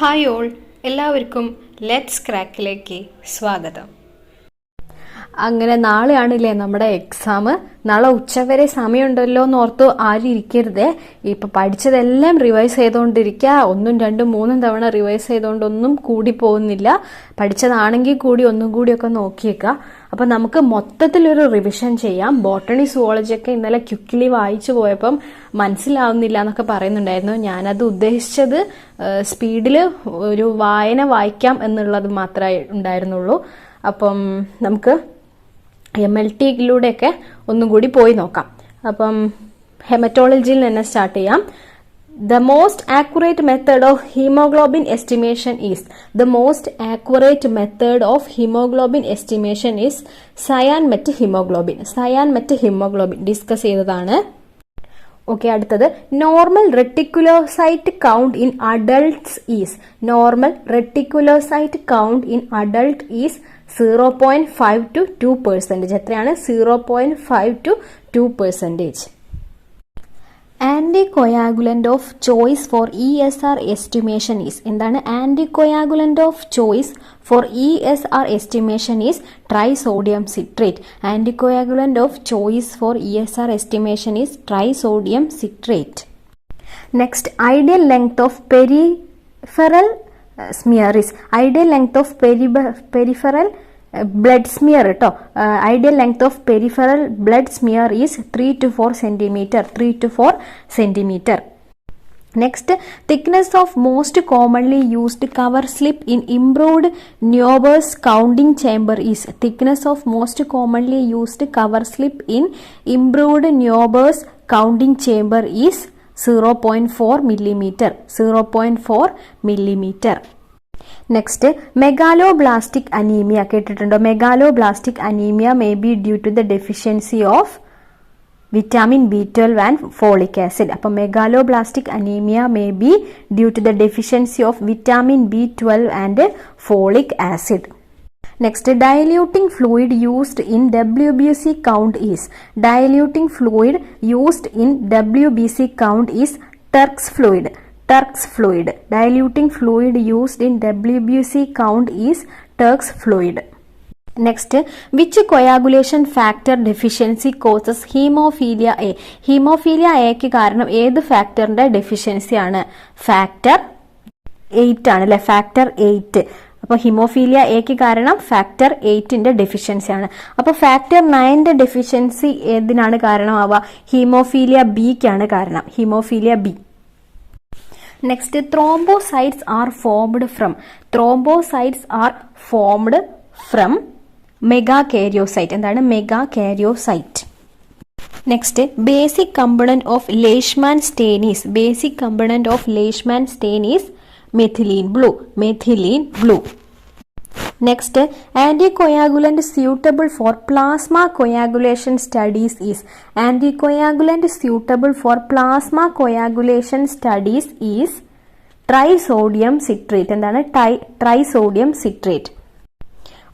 Hi all, എല്ലാവർക്കും let's ക്രാക്കിലേക്ക് സ്വാഗതം. അങ്ങനെ നാളെയാണില്ലേ നമ്മുടെ എക്സാം. നാളെ ഉച്ചവരെ സമയമുണ്ടല്ലോ എന്ന് ഓർത്ത് ആരും ഇരിക്കരുതേ. ഇപ്പൊ പഠിച്ചതെല്ലാം റിവൈസ് ചെയ്തുകൊണ്ടിരിക്കുക. 1, 2, 3 തവണ റിവൈസ് ചെയ്തുകൊണ്ടൊന്നും കൂടി പോകുന്നില്ല. പഠിച്ചതാണെങ്കിൽ കൂടി ഒന്നും കൂടിയൊക്കെ നോക്കിയേക്കുക. അപ്പൊ നമുക്ക് മൊത്തത്തിലൊരു റിവിഷൻ ചെയ്യാം. ബോട്ടണി സുവോളജി ഒക്കെ ഇന്നലെ ക്വിക്ക്ലി വായിച്ചു പോയപ്പം മനസ്സിലാവുന്നില്ല എന്നൊക്കെ പറയുന്നുണ്ടായിരുന്നു. ഞാനത് ഉദ്ദേശിച്ചത് സ്പീഡിൽ ഒരു വായിക്കാം എന്നുള്ളത് മാത്രമേ ഉണ്ടായിരുന്നുള്ളൂ. അപ്പം നമുക്ക് MLT-യിലൂടെയൊക്കെ ഒന്നും കൂടി പോയി നോക്കാം. അപ്പം ഹെമറ്റോളജിയിൽ തന്നെ സ്റ്റാർട്ട് ചെയ്യാം. The most accurate method of hemoglobin estimation is cyan methaemoglobin discuss ചെയ്തതാണ്. ഓക്കെ, അടുത്തത് normal reticulocyte count in adults is 0.5 to 2%. എത്രയാണ്? 0.5 to 2%. Anticoagulant of choice for ESR estimation is എന്താണ്? Anticoagulant of choice for ESR estimation is trisodium citrate. Anticoagulant of choice for ESR estimation is trisodium citrate. Next, ideal length of peripheral smear is ideal length of peripheral blood smear ട്ടോ. Ideal length of peripheral blood smear is 3 to 4 centimeter. Next, thickness of most commonly used cover slip in improved Neubauer's counting chamber is 0.4 millimeter. Next, megaloblastic anemia കേട്ടിട്ടുണ്ടോ? Megaloblastic anemia may be due to the deficiency of vitamin B12 and folic acid. അപ്പോൾ megaloblastic anemia may be due to the deficiency of vitamin B12 and folic acid. Next, diluting fluid used in WBC count is Turk's fluid. Diluting fluid used in WBC count is Turk's fluid. Next, which coagulation factor deficiency causes hemophilia A? Hemophilia A ക്ക് കാരണം ഏത് ഫാക്ടറിന്റെ deficiency ആണ്? Factor 8 ആണ് അല്ലെ? Factor 8. അപ്പോൾ haemophilia എക്ക് കാരണം ഫാക്ടർ 8ന്റെ ഡെഫിഷ്യൻസി ആണ്. അപ്പോൾ ഫാക്ടർ 9ന്റെ ഡെഫിഷ്യൻസി ഏതിനാണ് കാരണമാവുക? ഹീമോഫീലിയ ബിക്കാണ് കാരണം. Haemophilia B. Next, thrombocytes are formed from megakaryocyte. എന്താണ് megakaryocyte? Next, basic component of Leishman stain is methylene blue. Next, anticoagulant suitable for plasma coagulation studies is trisodium citrate. എന്താണ്? Trisodium citrate.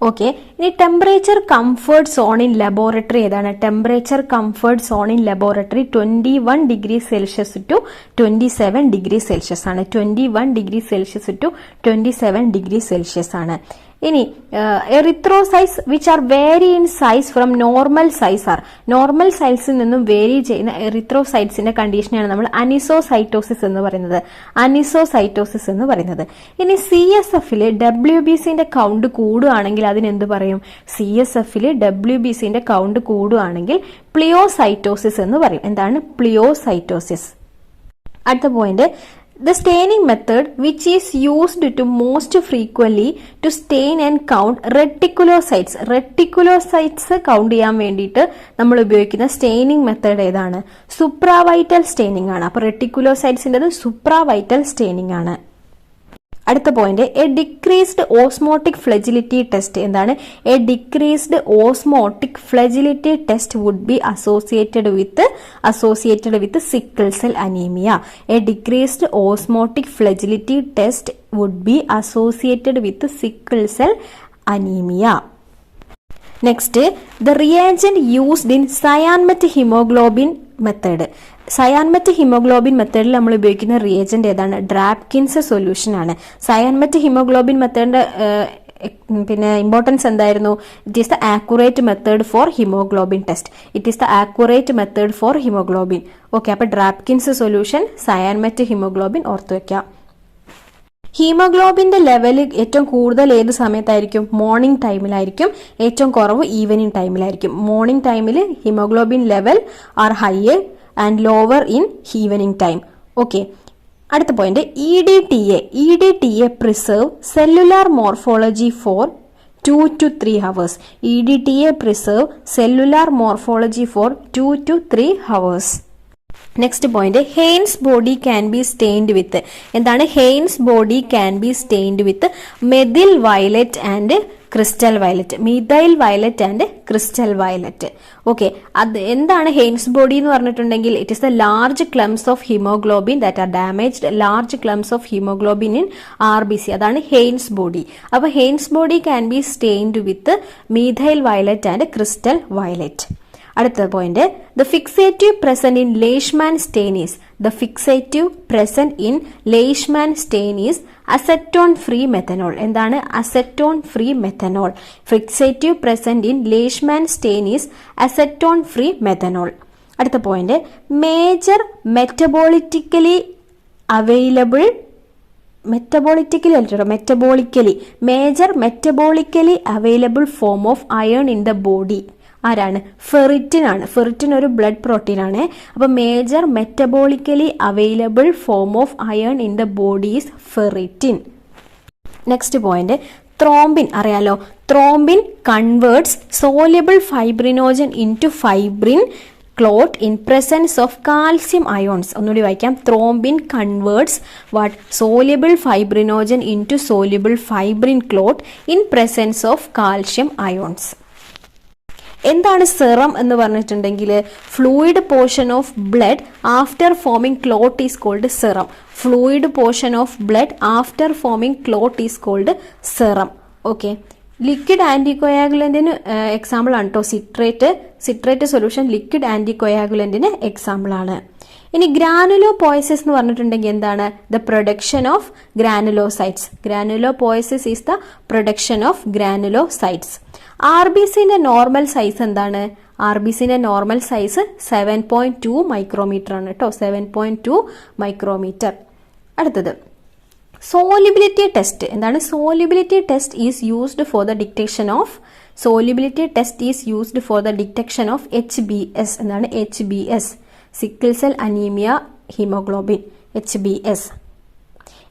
Okay, ഇനി temperature comfort zone in laboratory ഏതാണ്? Temperature comfort zone in laboratory 21 degree Celsius to 27 degree Celsius ആണ്. 21 degree Celsius to 27 degree Celsius ആണ്. ഇനി erythrocytes which are vary in size from normal സൈസിൽ നിന്നും vary ചെയ്യുന്ന എറിത്രോസൈറ്റ്സിന്റെ കണ്ടീഷനാണ് നമ്മൾ അനിസോസൈറ്റോസിസ് എന്ന് പറയുന്നത്. ഇനി CSFല് WBCന്റെ കൗണ്ട് കൂടുകയാണെങ്കിൽ അതിനെന്ത് പറയും? CSFല് WBCന്റെ കൗണ്ട് കൂടുകയാണെങ്കിൽ പ്ലിയോസൈറ്റോസിസ് എന്ന് പറയും. എന്താണ് പ്ലിയോസൈറ്റോസിസ്? അടുത്ത point, the staining method which is used to most frequently to stain and count reticulocytes count ചെയ്യാൻ വേണ്ടിയിട്ട് നമ്മൾ ഉപയോഗിക്കുന്ന സ്റ്റെയിനിങ് മെത്തേഡ് ഏതാണ്? സുപ്രാവൈറ്റൽ സ്റ്റെയിനിങ് ആണ്. അപ്പോൾ റെറ്റിക്കുലോസൈറ്റ്സിൻ്റെത് സുപ്രാവൈറ്റൽ സ്റ്റെയിനിങ് ആണ്. അടുത്ത point, a decreased osmotic fragility test. എന്താണ്? A decreased osmotic fragility test would be associated with sickle cell anaemia. A decreased osmotic fragility test would be associated with sickle cell anaemia. Next, the reagent used in cyan methaemoglobin method. Cyanmet haemoglobin മെത്തേഡിൽ നമ്മൾ ഉപയോഗിക്കുന്ന reagent ഏതാണ്? Drabkin's solution ആണ്. സയാൻമെറ്റ് haemoglobin മെത്തേഡിന്റെ പിന്നെ importance എന്തായിരുന്നു? It is the accurate method for haemoglobin test. It is the accurate method for haemoglobin. Okay, അപ്പൊ Drabkin's solution, cyanmet haemoglobin ഓർത്തു വെക്കാം. ഹീമോഗ്ലോബിന്റെ ലെവൽ ഏറ്റവും കൂടുതൽ ഏത് സമയത്തായിരിക്കും? മോർണിംഗ് ടൈമിലായിരിക്കും. ഏറ്റവും കുറവ് ഈവനിങ് ടൈമിലായിരിക്കും. മോർണിംഗ് ടൈമിൽ haemoglobin level are higher and lower in evening time. Okay, അടുത്ത point EDTA preserve cellular morphology for 2 to 3 hours. EDTA preserve cellular morphology for 2 to 3 hours. Next point, Heinz body can be stained with. എന്താണ് Heinz body can be stained with? Methyl violet and crystal violet. Methyl violet and crystal violet. Okay, അത് എന്താണ് Heinz body എന്ന് പറഞ്ഞിട്ടുണ്ടെങ്കിൽ it is the large clumps of haemoglobin that are damaged. Large clumps of haemoglobin in RBC, അതാണ് Heinz body. അപ്പൊ Heinz body can be stained with methyl violet and crystal violet. അടുത്ത point, the fixative present in Leishman stain is. The fixative present in Leishman stain is acetone free methanol. എന്താണ് acetone free methanol? Fixative present in Leishman stain is acetone free methanol. അടുത്ത point, major metabolically available major metabolically available form of iron in the body ആരാണ്? Ferritin ആണ്. Ferritin ഒരു blood protein ആണ്. അപ്പൊ major metabolically available form of iron in the body is ferritin. Next point, thrombin അറിയാലോ. Thrombin converts soluble fibrinogen into fibrin clot in presence of calcium ions. ഒന്നുകൂടി വായിക്കാം. Thrombin converts what? Soluble fibrinogen into soluble fibrin clot in presence of calcium ions. എന്താണ് serum എന്ന് പറഞ്ഞിട്ടുണ്ടെങ്കിൽ fluid portion of blood after forming clot is called serum. Fluid portion of blood after forming clot is called serum. Okay, liquid ആന്റികോയാഗുലന്റിന് example ആണ് കേട്ടോ citrate solution liquid ആന്റികോയാഗുലന്റിന് example ആണ്. ഇനി granulopoiesis എന്ന് പറഞ്ഞിട്ടുണ്ടെങ്കിൽ എന്താണ്? The production of granulocytes. Granulopoiesis is the production of granulocytes. RBCന്റെ നോർമൽ സൈസ് എന്താണ്? RBCന്റെ നോർമൽ സൈസ് 7.2 മൈക്രോമീറ്റർ ആണ് കേട്ടോ. 7.2 മൈക്രോമീറ്റർ. അടുത്തത് സോലിബിലിറ്റി ടെസ്റ്റ്. എന്താണ്? Solubility test is used for the detection of HbS. എന്താണ് HbS? Sickle cell anaemia haemoglobin, HbS.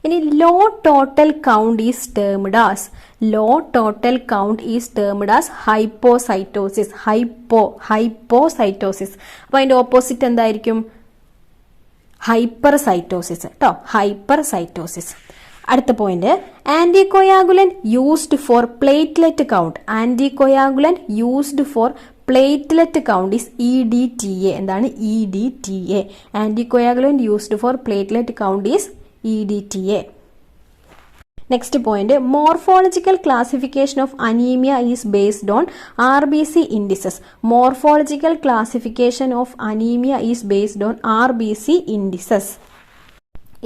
ഇനി low total count is termed as hypocytosis. Hypocytosis. അപ്പൊ അതിന്റെ ഓപ്പോസിറ്റ് എന്തായിരിക്കും? ഹൈപ്പർസൈറ്റോസിസ് കേട്ടോ. ഹൈപ്പർസൈറ്റോസിസ്. അടുത്ത point, anticoagulant used for platelet count. Platelet count is EDTA. എന്താണ് EDTA? Anticoagulant used for platelet count is EDTA. Next point, morphological classification of anaemia is based on RBC indices. Morphological classification of anaemia is based on RBC indices.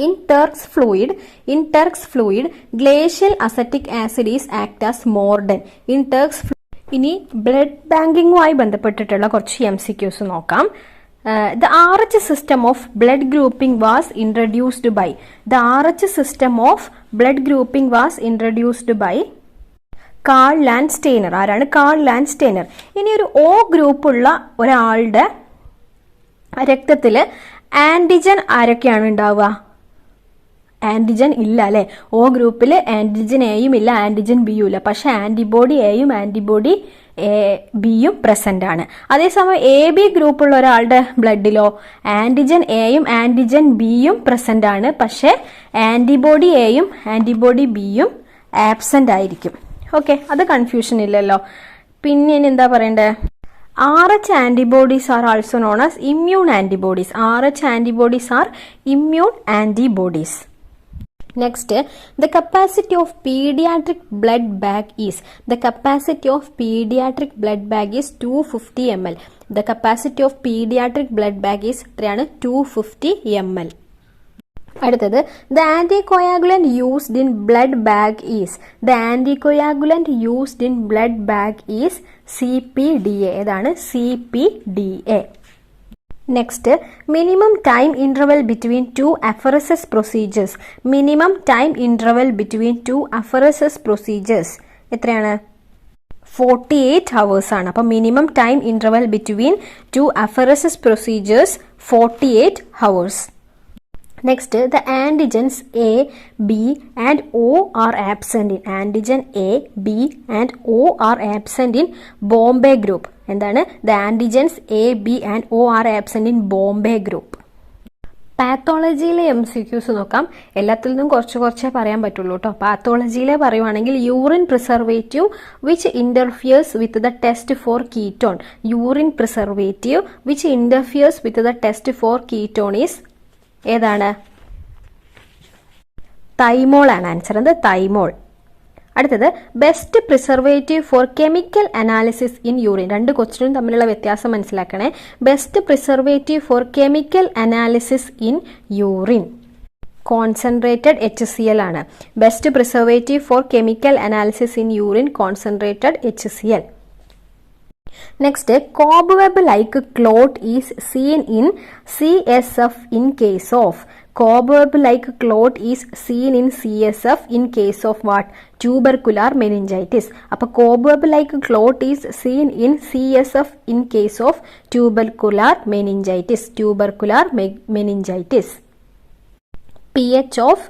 In Turk's fluid, glacial acetic acid is act as mordant. ഇനി blood ബാങ്കിങ്ങുമായി ബന്ധപ്പെട്ടിട്ടുള്ള കുറച്ച് MCQs നോക്കാം. The RH system of blood grouping was introduced by Karl Landsteiner. ആരാണ്? Karl Landsteiner. ഇനി ഒരു O ഗ്രൂപ്പുള്ള ഒരാളുടെ രക്തത്തില് antigen ആരൊക്കെയാണ് ഉണ്ടാവുക? ആന്റിജൻ ഇല്ല അല്ലെ. O ഗ്രൂപ്പിൽ ആന്റിജൻ എയും ഇല്ല, ആന്റിജൻ ബിയും ഇല്ല. പക്ഷെ ആന്റിബോഡി എയും ആന്റിബോഡി ബിയും പ്രസന്റ് ആണ്. അതേസമയം AB ഗ്രൂപ്പുള്ള ഒരാളുടെ ബ്ലഡിലോ ആന്റിജൻ എയും ആന്റിജൻ ബിയും പ്രസന്റ് ആണ്. പക്ഷെ ആന്റിബോഡി എയും ആന്റിബോഡി ബിയും ആബ്സെന്റ് ആയിരിക്കും. ഓക്കെ, അത് കൺഫ്യൂഷൻ ഇല്ലല്ലോ. പിന്നെ ഇനി എന്താ പറയണ്ടേ? RH antibodies are also known as immune antibodies. RH antibodies are immune antibodies. Next, the capacity of pediatric blood bag is 250 ml. The capacity of pediatric blood bag is 250 ml. അടുത്തത് the anticoagulant used in blood bag is CPDA. ഏതാണ് CPDA. Next, minimum time interval between two apheresis procedures. എത്രയാണ്? 48 hours ആണ്. അപ്പോൾ minimum time interval between two apheresis procedures 48 hours. Next, the antigens A, B and O are absent in Bombay group. എന്താണ്? The antigens A, B and O are absent in Bombay group. പാത്തോളജിയിലെ MCQs നോക്കാം. എല്ലാത്തിൽ നിന്നും കുറച്ച് പറയാൻ പറ്റുള്ളൂ കേട്ടോ. പാത്തോളജിയിലെ പറയുവാണെങ്കിൽ urine preservative which interferes with the test for ketone. Is ഏതാണ്? തൈമോൾ ആണ് ആൻസർ. എന്ത്? തൈമോൾ. അടുത്തത് best preservative for chemical analysis in urine. രണ്ട് ക്വസ്റ്റ്യനും തമ്മിലുള്ള വ്യത്യാസം മനസ്സിലാക്കണേ. Best preservative for chemical analysis in urine concentrated HCl ആണ്. Best preservative for chemical analysis in urine concentrated HCl. Next, cobweb-like clot is seen in CSF in case of. Cobweb-like clot is seen in CSF in case of what? Tubercular meningitis. അപ്പോൾ cobweb-like clot is seen in CSF in case of tubercular meningitis. pH of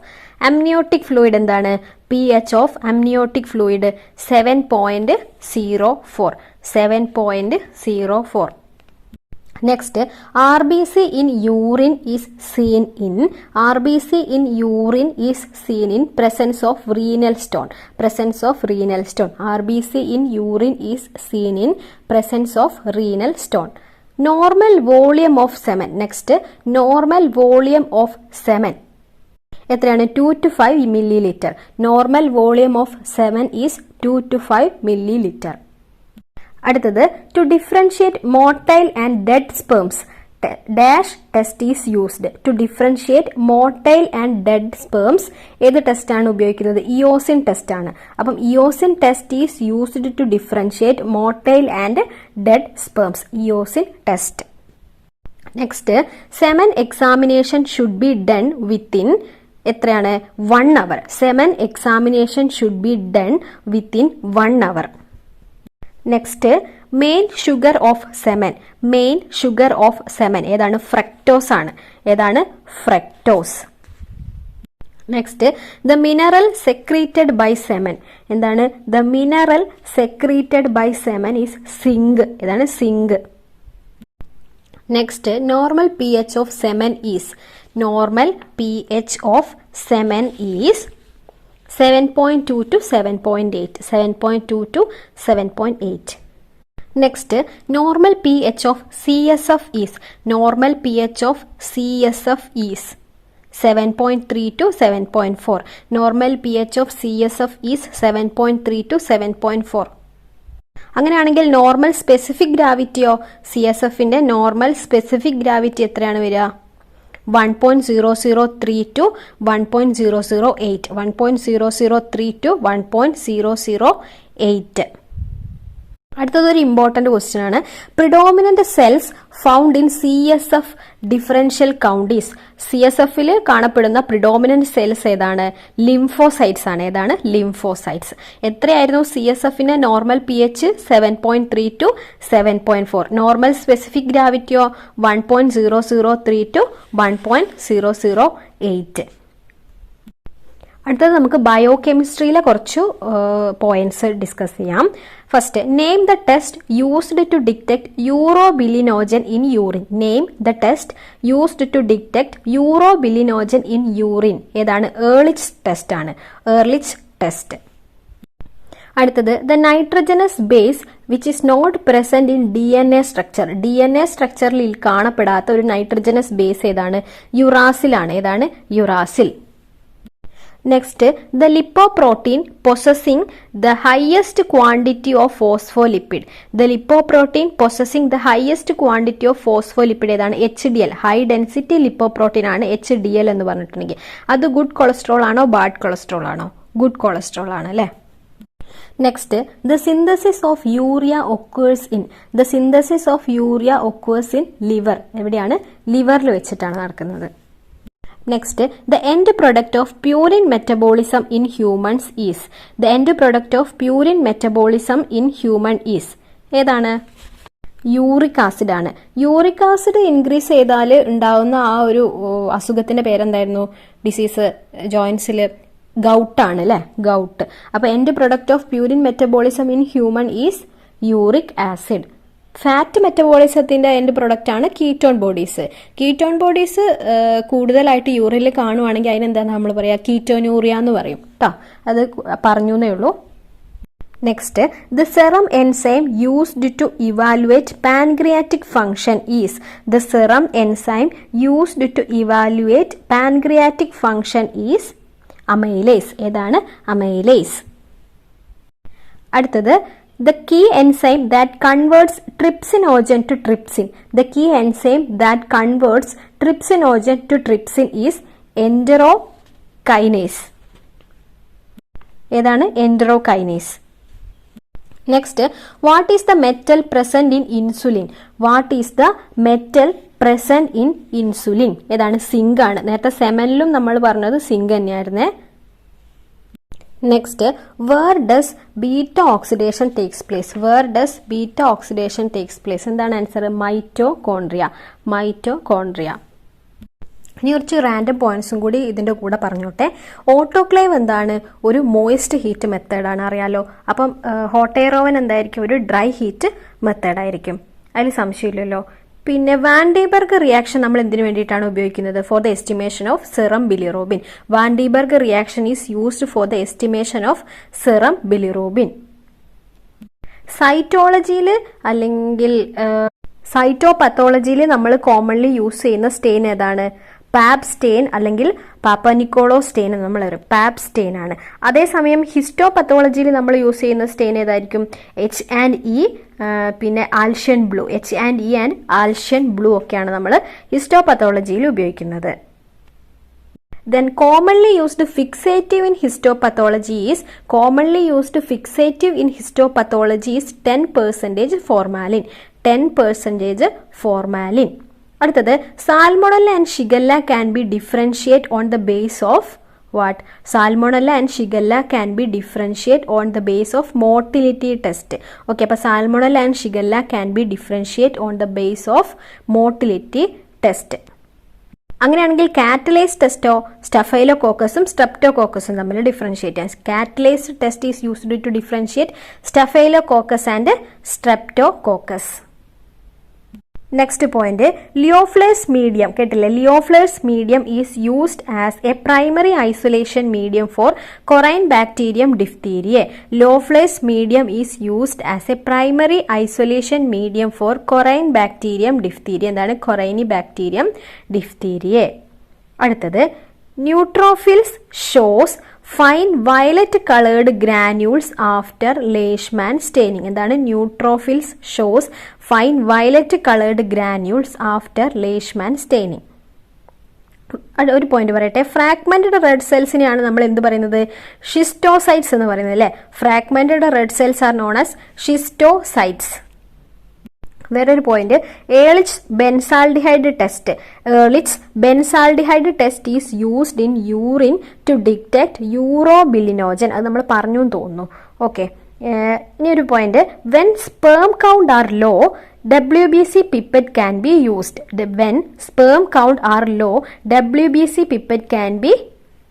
amniotic fluid എന്താണ്? pH of amniotic fluid 7.04. Next, RBC in urine is seen in presence of renal stone. RBC in urine is seen in presence of renal stone. Normal volume of semen. Next, normal volume of semen എത്രയാണ്? 2 to 5 milliliter. Normal volume of semen is 2 to 5 milliliter. അടുത്തത് to differentiate motile and dead sperms dash test is used. To differentiate motile and dead sperms ഏത് test ആണ് ഉപയോഗിക്കുന്നത്? Eosin test ആണ്. അപ്പം eosin test is used to differentiate motile and dead sperms. Eosin test. Next, semen examination should be done within എത്രയാണ്? 1 hour. Semen examination should be done within 1 hour. Next, main sugar of semen ഏതാണ്? Fructose ആണ്. ഏതാണ്? Fructose. Next, the mineral secreted by semen എന്താണ്? The mineral secreted by semen is zinc. ഏതാണ്? Zinc. Next, normal pH of semen is 7.2 to 7.8. 7.2 to 7.8. Next, normal pH of CSF is 7.3 to 7.4. Normal pH of CSF is 7.3 to 7.4. അങ്ങനെയാണെങ്കിൽ normal specific ഗ്രാവിറ്റിയോ? CSFന്റെ normal specific gravity എത്രയാണ് വരിക? 1.003 to 1.008. 1.003 to 1.008. അടുത്തതൊരു important question ആണ്. Predominant cells found in CSF differential count is. CSFൽ കാണപ്പെടുന്ന predominant cells ഏതാണ്? ലിംഫോസൈറ്റ്സ് ആണ്. ഏതാണ്? ലിംഫോസൈറ്റ്സ്. എത്രയായിരുന്നു CSFന്റെ normal pH? 7.3 to 7.4. Normal specific ഗ്രാവിറ്റിയോ? 1.003 to 1.008. അടുത്തത് നമുക്ക് ബയോ കെമിസ്ട്രിയിലെ കുറച്ച് പോയിന്റ്സ് ഡിസ്കസ് ചെയ്യാം. First, name the test used to detect urobilinogen in urine. Name the test used to detect urobilinogen in urine. ഏതാണ്? ഏർലിച്ച് ടെസ്റ്റ് ആണ്. Ehrlich test. അടുത്തത്, the nitrogenous base which is not present in DNA structure. DNA സ്ട്രക്ചറിൽ കാണപ്പെടാത്ത ഒരു nitrogenous base ഏതാണ്? Uracil ആണ്. ഏതാണ്? Uracil. Next, the lipoprotein possessing the highest quantity of phospholipid. The lipoprotein possessing the highest quantity of phospholipid ഏതാണ്? HDL. High density lipoprotein ആണ് HDL എന്ന് പറഞ്ഞിട്ടുണ്ടെങ്കിൽ. അത് ഗുഡ് കൊളസ്ട്രോൾ ആണോ ബാഡ് കൊളസ്ട്രോൾ ആണോ? ഗുഡ് കൊളസ്ട്രോൾ ആണ് അല്ലേ? Next, the synthesis of urea occurs in liver. എവിടെയാണ്? ലിവറിൽ വെച്ചിട്ടാണ് നടക്കുന്നത്. Next, the end product of purine metabolism in humans is. The end product of purine metabolism in human is. ഏതാണ്? Uric acid ആണ്. Uric acid increase ചെയ്താൽ ഉണ്ടാവുന്ന ആ ഒരു അസുഖത്തിന്റെ പേരെന്തായിരുന്നു? ഡിസീസ് ജോയിന്റ്സിൽ ഗൗട്ടാണ് അല്ലെ? ഗൗട്ട്. അപ്പൊ end product of purine metabolism in human is uric acid. Fat മെറ്റബോളിസത്തിന്റെ എൻഡ് പ്രൊഡക്റ്റ് ആണ് കീറ്റോൺ ബോഡീസ്. കീറ്റോൺ ബോഡീസ് കൂടുതലായിട്ട് യൂറിനിൽ കാണുവാണെങ്കിൽ അതിനെന്താന്ന് നമ്മൾ പറയാ? കീറ്റോനൂറിയ എന്ന് പറയും കേട്ടോ. അത് പറഞ്ഞേ ഉള്ളൂ. Next, the serum enzyme used to evaluate pancreatic function is. The serum enzyme used to evaluate pancreatic function is amylase. ഏതാണ്? amylase. അടുത്തത്, the key enzyme that converts trypsinogen to trypsin. The key enzyme that converts trypsinogen to trypsin is enterokinase. ഏതാണ്? enterokinase. Next, what is the metal present in insulin? What is the metal present in insulin? ഏതാണ്? Zinc ആണ്. നേരത്തെ സെമനിലും നമ്മൾ പറഞ്ഞത് zinc തന്നെയായിരുന്നേ. Next, where does beta oxidation takes place? Where does beta oxidation takes place? എന്താണ് answer? Mitochondria. Mitochondria. ഇനി കുറച്ച് റാൻഡം പോയിന്റ്സും കൂടി ഇതിന്റെ കൂടെ പറഞ്ഞോട്ടെ. ഓട്ടോക്ലേവ് എന്താണ്? ഒരു മോയിസ്റ്റ് ഹീറ്റ് മെത്തേഡാണ്, അറിയാലോ. അപ്പം ഹോട്ട് എയർ ഓവൻ എന്തായിരിക്കും? ഒരു ഡ്രൈ ഹീറ്റ് മെത്തേഡായിരിക്കും. അതിൽ സംശയമില്ലല്ലോ. പിന്നെ വാൻഡിബർഗ് റിയാക്ഷൻ നമ്മൾ എന്തിനു വേണ്ടിയിട്ടാണ് ഉപയോഗിക്കുന്നത്? For the estimation of serum bilirubin. Van den Bergh reaction is used for the estimation of serum bilirubin. സൈറ്റോളജിയിൽ അല്ലെങ്കിൽ സൈറ്റോപത്തോളജിയിൽ നമ്മൾ കോമൺലി യൂസ് ചെയ്യുന്ന സ്റ്റെയിൻ ഏതാണ്? പാപ് സ്റ്റെയിൻ അല്ലെങ്കിൽ പാപ്പനിക്കോളോ സ്റ്റെയിൻ എന്ന് നമ്മൾ പറയും. പാപ് സ്റ്റെയിൻ ആണ്. അതേസമയം ഹിസ്റ്റോപത്തോളജിയിൽ നമ്മൾ യൂസ് ചെയ്യുന്ന സ്റ്റെയിൻ ഏതായിരിക്കും? H&E, പിന്നെ ആൽഷ്യൻ ബ്ലൂ. H&E ആൻഡ് ആൽഷ്യൻ ബ്ലൂ ഒക്കെയാണ് നമ്മൾ ഹിസ്റ്റോപത്തോളജിയിൽ ഉപയോഗിക്കുന്നത്. Then commonly used fixative in histopathology is 10% formalin. 10% formalin. അടുത്തത്, Salmonella and Shigella can be differentiate on the base of what? Salmonella and Shigella can be differentiate on the base of motility test. Okay, അപ്പോൾ Salmonella and Shigella can be differentiate on the base of motility test. അങ്ങനെയാണെങ്കിൽ catalase ടെസ്റ്റോ സ്റ്റഫൈലോകോക്കസും സ്ട്രെപ്റ്റോകോക്കസും തമ്മിൽ differentiate ചെയ്യാം. Catalase test is used to differentiate Staphylococcus and Streptococcus. Next point, Loeffler's medium. കേട്ടില്ലേ? Loeffler's medium is used as a primary isolation medium for Corynebacterium diphtheriae. Loeffler's medium is used as a primary isolation medium for Corynebacterium diphtheriae. എന്താണ്? Corynebacterium diphtheriae. അടുത്തത്, neutrophils shows fine violet coloured granules after Leishman staining. എന്താണ്? Neutrophils shows fine violet coloured granules after Leishman staining. ഒരു point പറയട്ടെ. Fragmented red സെൽസിനെയാണ് നമ്മൾ എന്ത് പറയുന്നത്? Schistocytes എന്ന് പറയുന്നത് അല്ലേ? Fragmented red cells are known as schistocytes. വേറൊരു point, Ehrlich benzaldehyde test. Ehrlich benzaldehyde test is used in urine to detect urobilinogen. അത് നമ്മൾ പറഞ്ഞു തോന്നുന്നു. ഓക്കെ, ഇനി ഒരു point, when sperm count are low WBC pipette can be used. When sperm count are low, WBC pipette can be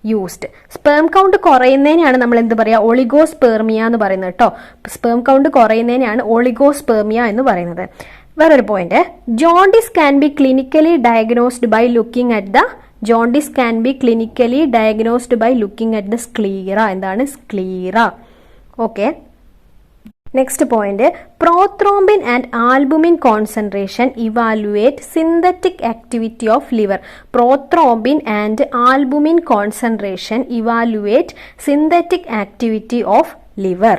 used. Sperm count കുറയുന്നതിനാണ് നമ്മൾ എന്ത് പറയുക? ഒളിഗോസ്പേർമിയ എന്ന് പറയുന്നത് കേട്ടോ. സ്പേം കൗണ്ട് കുറയുന്നതിനാണ് ഒളിഗോസ്പേർമിയ എന്ന് പറയുന്നത്. വേറൊരു point, jaundice can be clinically diagnosed by looking at the jaundice can be clinically diagnosed by looking at the sclera. എന്താണ്? Sclera. Okay, Next point, prothrombin and albumin concentration evaluate synthetic activity of liver. Prothrombin and albumin concentration evaluate synthetic activity of liver.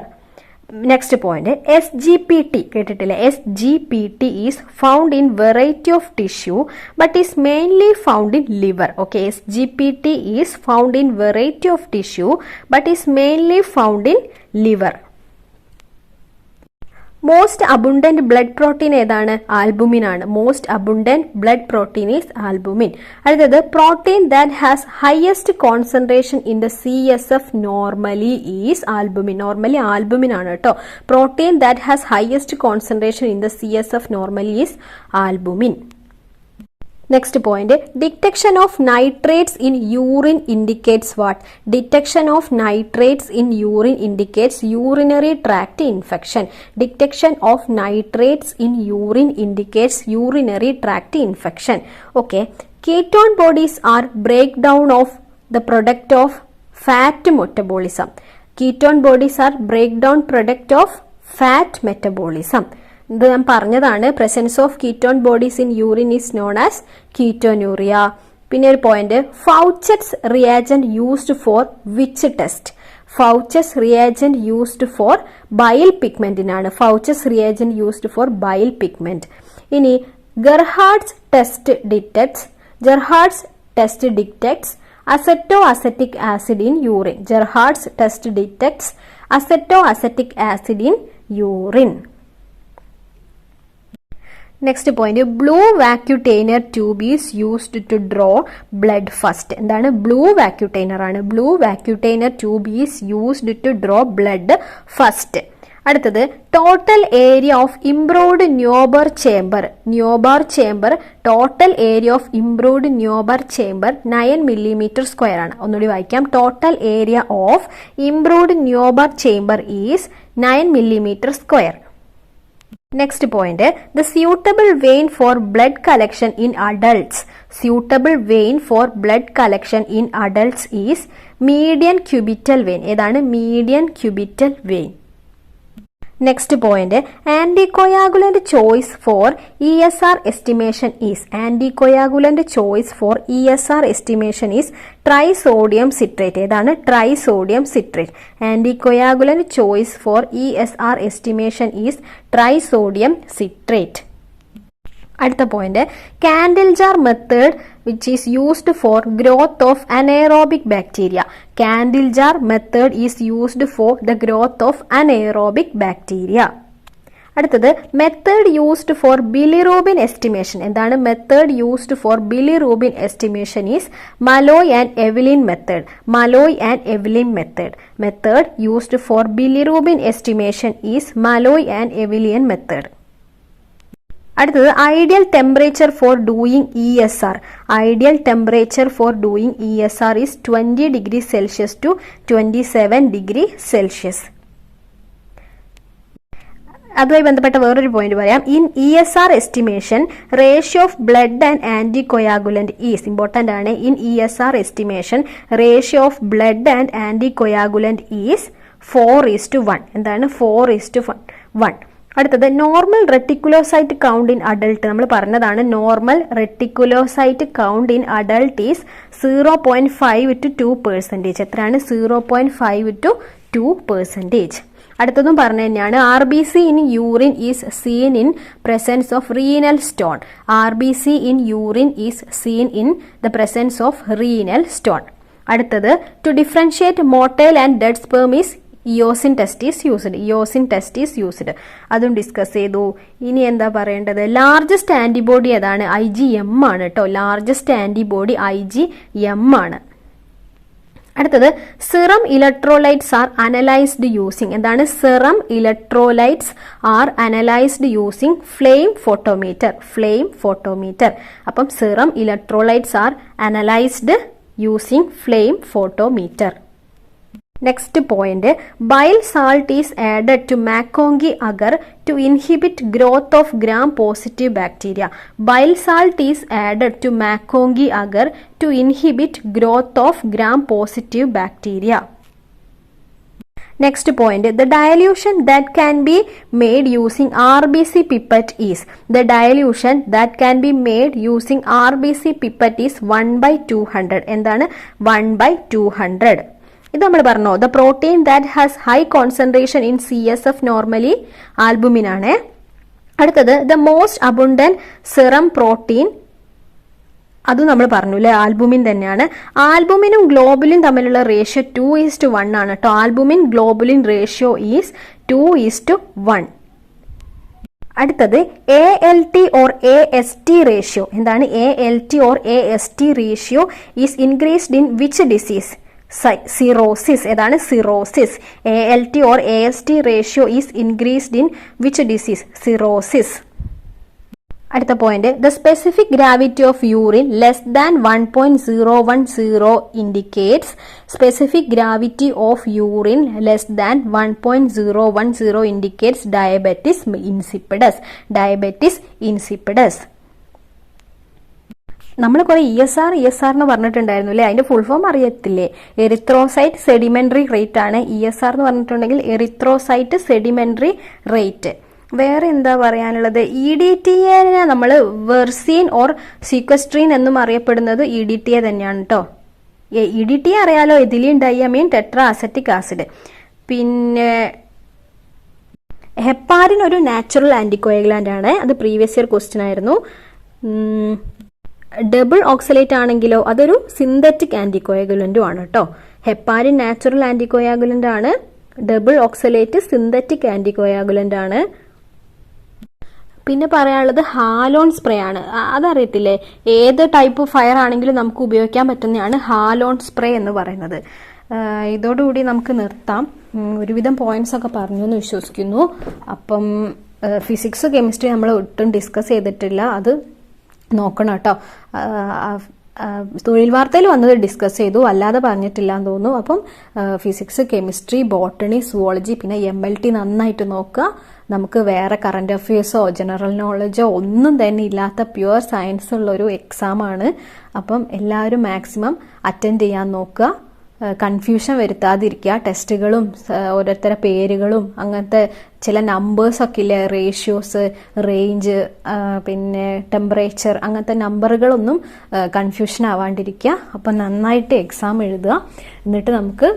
Next point, SGPT കേട്ടിട്ടില്ലേ? SGPT is found in variety of tissue but is mainly found in liver. Okay, SGPT is found in variety of tissue but is mainly found in liver. Most abundant blood protein ഏതാണ്? Albumin ആണ്. Most abundant blood protein is albumin. അടുത്തത് protein that has highest concentration in the CSF normally is albumin. Normally albumin ആണ് കേട്ടോ. Protein that has highest concentration in the CSF normally is albumin. Next point, detection of nitrates in urine indicates what? Detection of nitrates in urine indicates urinary tract infection. Detection of nitrates in urine indicates urinary tract infection. Okay. Ketone bodies are breakdown of the product of fat metabolism. Ketone bodies are breakdown product of fat metabolism. ഇത് ഞാൻ പറഞ്ഞതാണ്. Presence of ketone bodies in urine is known as ketonuria. പിന്നെ ഒരു point, Fouchet's reagent used for which test? Fouchet's reagent used for bile പിഗ്മെന്റിനാണ്. Fouchet's reagent used for bile pigment. ഇനി Gerhardt's test detects acetoacetic acid in urine. Gerhardt's test detects acetoacetic acid in urine. Next point, blue vacutainer tube is used to draw blood first. എന്താണ്? Blue vacutainer ആണ്. Blue vacutainer tube is used to draw blood first. അടുത്തത്, total area of improved Neubauer chamber total area of improved Neubauer chamber 9 mm² ആണ്. ഒന്നുകൂടി വായിക്കാം. Total area of improved Neubauer chamber is 9 mm². Next point, the suitable vein for blood collection in adults. Suitable vein for blood collection in adults is median cubital vein. ഏതാണ്? median cubital vein. Next point, anticoagulant choice for ESR estimation is. Anticoagulant choice for ESR estimation is trisodium citrate. ഏതാണ്? trisodium citrate. Anticoagulant choice for ESR estimation is trisodium citrate. അടുത്ത point, candle jar method which is used for growth of anaerobic bacteria. Candle jar method is used for the growth of anaerobic bacteria. അടുത്തത്, method used for bilirubin estimation. എന്താണ് method used for bilirubin estimation is Malloy and Evelyn method. Malloy and Evelyn method. Method used for bilirubin estimation is Malloy and Evelyn method. അടുത്തത്, ideal temperature for doing ESR. Ideal temperature for doing ESR is 20 degree Celsius to 27 degree Celsius. അതുമായി ബന്ധപ്പെട്ട വേറൊരു point പറയാം. In ESR estimation ratio of blood and anticoagulant is important ആണ്. In ESR estimation ratio of blood and anticoagulant is 4:1. എന്താണ്? 4:1. അടുത്തത്, normal reticulocyte count in adult. നമ്മൾ പറഞ്ഞതാണ് normal reticulocyte count in adult is 0.5 to 2%. എത്രയാണ്? 0.5 to 2%. അടുത്തതും പറഞ്ഞു തന്നെയാണ്. RBC in urine is seen in presence of renal stone. RBC in urine is seen in the presence of renal stone. അടുത്തത്, to differentiate motile and dead sperm is eosin test is used. അതും discuss ചെയ്തു. ഇനി എന്താ പറയേണ്ടത്? Largest antibody ഏതാണ്? IgM ആണ് കേട്ടോ. Largest antibody IgM ആണ്. അടുത്തത്, serum electrolytes are analysed using. എന്താണ്? Serum electrolytes are analysed using flame photometer. അപ്പം serum electrolytes are analysed using flame photometer. Next point, bile salt is added to McConkie agar to inhibit growth of gram-positive bacteria. Bile salt is added to McConkie agar to inhibit growth of gram-positive bacteria. Next point, the dilution that can be made using RBC pipette is, the dilution that can be made using RBC pipette is 1/200. എന്താണ് 1/200? ഇത് നമ്മൾ പറഞ്ഞോ, the protein that has high concentration in CSF normally albumin ആണ്. അടുത്തത് the most abundant serum protein, അതും നമ്മൾ പറഞ്ഞു അല്ലേ, ആൽബുമിൻ തന്നെയാണ്. ആൽബുമിനും ഗ്ലോബുലിൻ തമ്മിലുള്ള റേഷ്യോ 2:1 ആണ് കേട്ടോ. Albumin globulin ratio is 2:1. അടുത്തത് ALT ഓർ AST റേഷ്യോ. എന്താണ് ALT or AST ratio is increased in which disease? Cirrhosis. ഏതാണ് cirrhosis? ALT or AST ratio is increased in which disease? Cirrhosis. അടുത്ത point, the specific gravity of urine less than 1.010 indicates. Specific gravity of urine less than 1.010 indicates diabetes insipidus. Diabetes insipidus. നമ്മൾ കുറെ ESR എന്ന് പറഞ്ഞിട്ടുണ്ടായിരുന്നു അല്ലേ, അതിന്റെ full form അറിയത്തില്ലേ? Erythrocyte sedimentary rate ആണ്. ESR എന്ന് പറഞ്ഞിട്ടുണ്ടെങ്കിൽ എറിത്രോസൈറ്റ് സെഡിമെന്ററി റേറ്റ്. വേറെ എന്താ പറയാനുള്ളത്? EDTA നമ്മൾ വെർസീൻ ഓർ സീക്വസ്ട്രീൻ എന്നും അറിയപ്പെടുന്നത് EDTA തന്നെയാണ് കേട്ടോ. EDTA അറിയാലോ, ethylene diamine tetra acetic acid. പിന്നെ ഹെപ്പാരിൻ ഒരു നാച്ചുറൽ ആന്റിക്കോയഗുലാന്റ് ആണ്. അത് പ്രീവിയസ് ഇയർ ക്വസ്റ്റ്യൻ ആയിരുന്നു. ഡബിൾ ഓക്സലേറ്റ് ആണെങ്കിലോ അതൊരു സിന്തറ്റിക് ആന്റിക്കോയഗുലന്റും ആണ് കേട്ടോ. ഹെപ്പാരിൻ നാച്ചുറൽ ആന്റിക്കോയാഗുലന്റ് ആണ്, ഡബിൾ ഓക്സലേറ്റ് സിന്തറ്റിക് ആന്റിക്കോയാഗുലന്റ് ആണ്. പിന്നെ പറയാനുള്ളത് ഹാലോൺ സ്പ്രേ ആണ്. അതറിയത്തില്ലേ? ഏത് ടൈപ്പ് ഫയർ ആണെങ്കിലും നമുക്ക് ഉപയോഗിക്കാൻ പറ്റുന്നതാണ് ഹാലോൺ സ്പ്രേ എന്ന് പറയുന്നത്. ഇതോടുകൂടി നമുക്ക് നിർത്താം. ഒരുവിധം പോയിന്റ്സ് ഒക്കെ പറഞ്ഞു എന്ന് വിശ്വസിക്കുന്നു. അപ്പം ഫിസിക്സ് കെമിസ്ട്രി നമ്മൾ ഒട്ടും ഡിസ്കസ് ചെയ്തിട്ടില്ല, അത് നോക്കണം കേട്ടോ. തൊഴിൽ വാർത്തയിൽ വന്നത് ഡിസ്കസ് ചെയ്തു, അല്ലാതെ പറഞ്ഞിട്ടില്ല എന്ന് തോന്നുന്നു. അപ്പം ഫിസിക്സ് കെമിസ്ട്രി ബോട്ടണി സുവോളജി പിന്നെ MLT നന്നായിട്ട് നോക്കുക. നമുക്ക് വേറെ കറണ്ട് അഫയേഴ്സോ ജനറൽ നോളജോ ഒന്നും തന്നെ ഇല്ലാത്ത പ്യുവർ സയൻസ് ഉള്ളൊരു എക്സാമാണ്. അപ്പം എല്ലാവരും മാക്സിമം അറ്റൻഡ് ചെയ്യാൻ നോക്കുക. കൺഫ്യൂഷൻ വരുത്താതിരിക്കുക. ടെസ്റ്റുകളും ഓരോരുത്തരുടെ പേരുകളും അങ്ങനത്തെ ചില നമ്പേഴ്സൊക്കെ ഇല്ലേ, റേഷ്യോസ്, റേഞ്ച്, പിന്നെ ടെമ്പറേച്ചർ, അങ്ങനത്തെ നമ്പറുകളൊന്നും കൺഫ്യൂഷൻ ആവാണ്ടിരിക്കുക. അപ്പം നന്നായിട്ട് എക്സാം എഴുതുക. എന്നിട്ട് നമുക്ക്